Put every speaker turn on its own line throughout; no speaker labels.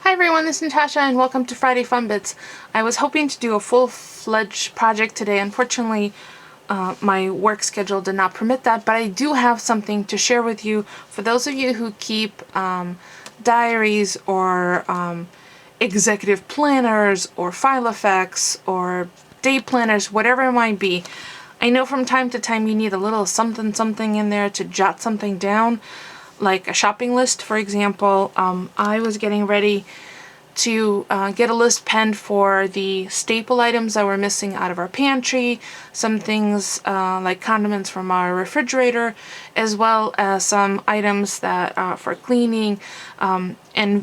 Hi everyone, this is Natasha and welcome to Friday Fun Bits. I was hoping to do a full-fledged project today. Unfortunately, my work schedule did not permit that, but I do have something to share with you for those of you who keep diaries or executive planners or file effects or day planners, whatever it might be. I know from time to time you need a little something in there to jot something down, like a shopping list, for example. I was getting ready to get a list penned for the staple items that were missing out of our pantry, some things like condiments from our refrigerator, as well as some items that for cleaning and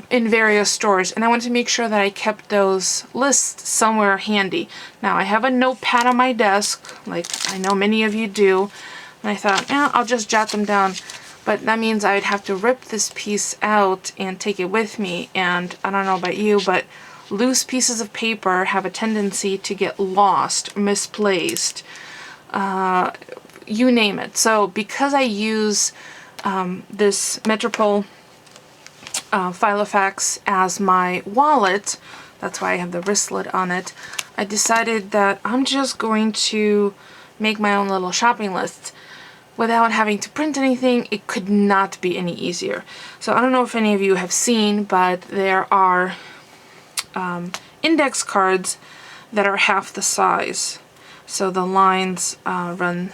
in various stores. And I wanted to make sure that I kept those lists somewhere handy. Now I have a notepad on my desk, like I know many of you do, and I thought, I'll just jot them down. But that means I'd have to rip this piece out and take it with me, and I don't know about you, but loose pieces of paper have a tendency to get lost, misplaced, you name it. So because I use this Metropole Filofax as my wallet, that's why I have the wristlet on it, I decided that I'm just going to make my own little shopping list. Without having to print anything, it could not be any easier. So I don't know if any of you have seen, but there are index cards that are half the size. So the lines run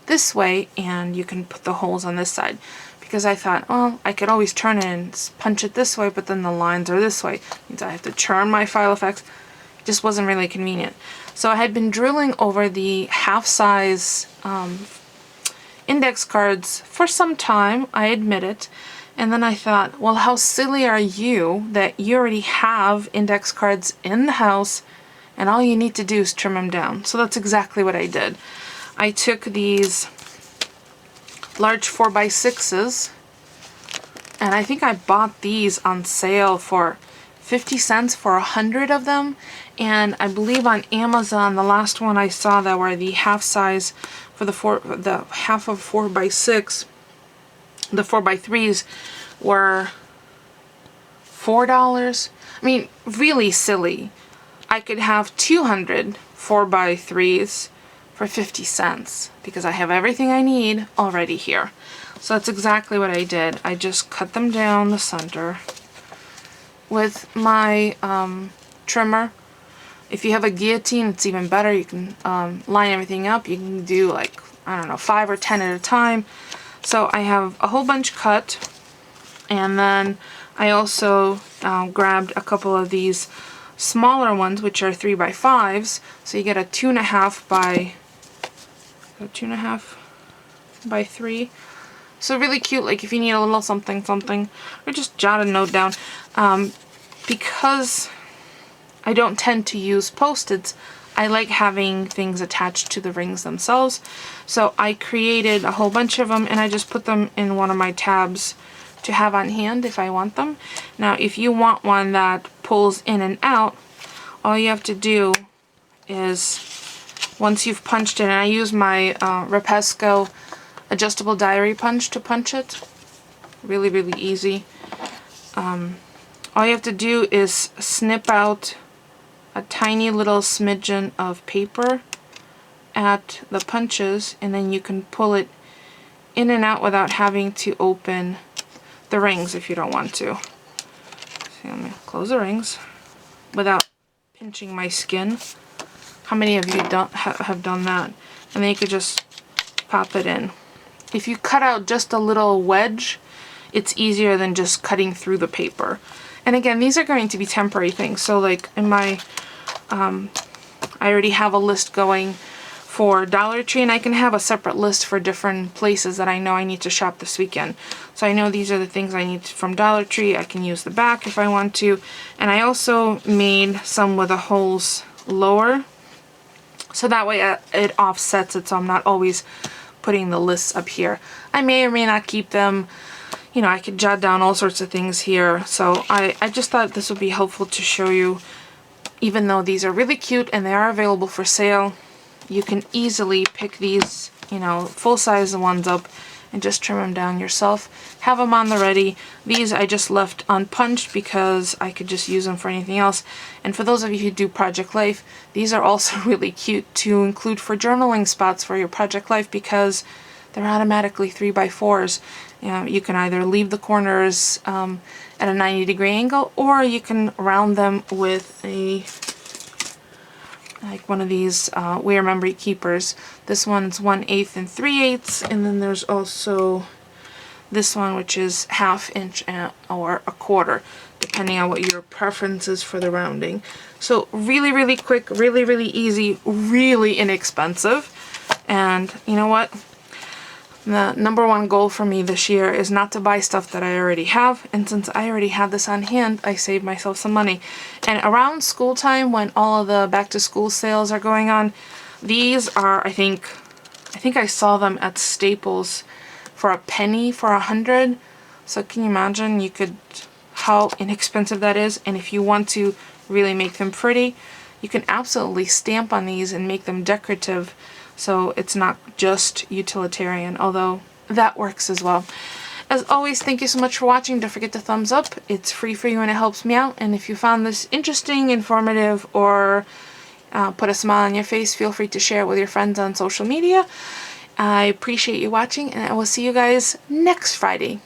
this way, and you can put the holes on this side. Because I thought, well, I could always turn it and punch it this way, but then the lines are this way. It means I have to turn my Filofax. It just wasn't really convenient. So I had been drilling over the half-size index cards for some time, I admit it. And then I thought, well, how silly are you that you already have index cards in the house and all you need to do is trim them down. So that's exactly what I did. I took these large 4x6s, and I think I bought these on sale for 50 cents for 100 of them, and I believe on Amazon the last one I saw that were the half size for the half of 4x6, the 4x3s were $4. I mean, really silly. I could have 200 4x3s for 50 cents because I have everything I need already here. So that's exactly what I did. I just cut them down the center with my trimmer. If you have a guillotine, it's even better. You can line everything up. You can do like, I don't know, 5 or 10 at a time. So I have a whole bunch cut, and then I also grabbed a couple of these smaller ones, which are 3x5s. So you get a 2.5 by 3. So really cute, like if you need a little something, or just jot a note down. Because I don't tend to use Post-its, I like having things attached to the rings themselves. So I created a whole bunch of them, and I just put them in one of my tabs to have on hand if I want them. Now, if you want one that pulls in and out, all you have to do is, once you've punched it, and I use my Repesco adjustable diary punch to punch it. Really, really easy. All you have to do is snip out a tiny little smidgen of paper at the punches, and then you can pull it in and out without having to open the rings if you don't want to. See, let me close the rings without pinching my skin. How many of you have done that? And then you could just pop it in. If you cut out just a little wedge, it's easier than just cutting through the paper. And again, these are going to be temporary things. So like in my, I already have a list going for Dollar Tree, and I can have a separate list for different places that I know I need to shop this weekend. So I know these are the things I need from Dollar Tree. I can use the back if I want to. And I also made some with the holes lower, so that way it offsets it, so I'm not always putting the lists up here. I may or may not keep them. You know, I could jot down all sorts of things here. So I just thought this would be helpful to show you. Even though these are really cute and they are available for sale, you can easily pick these, you know, full-size ones up and just trim them down yourself. Have them on the ready. These I just left unpunched because I could just use them for anything else. And for those of you who do Project Life, these are also really cute to include for journaling spots for your Project Life because they're automatically 3x4s. You can either leave the corners at a 90-degree angle, or you can round them with like one of these We Are Memory Keepers. This one's 1/8 and 3/8, and then there's also this one, which is 1/2 inch or 1/4, depending on what your preference is for the rounding. So really, really quick, really, really easy, really inexpensive. And you know what? The number one goal for me this year is not to buy stuff that I already have, and since I already had this on hand, I saved myself some money. And around school time, when all of the back to school sales are going on, these are, I think I saw them at Staples for a penny for 100. So can you imagine how inexpensive that is? And if you want to really make them pretty, you can absolutely stamp on these and make them decorative. So it's not just utilitarian, although that works as well. As always, thank you so much for watching. Don't forget to thumbs up. It's free for you and it helps me out. And if you found this interesting, informative, or put a smile on your face, feel free to share it with your friends on social media. I appreciate you watching, and I will see you guys next Friday.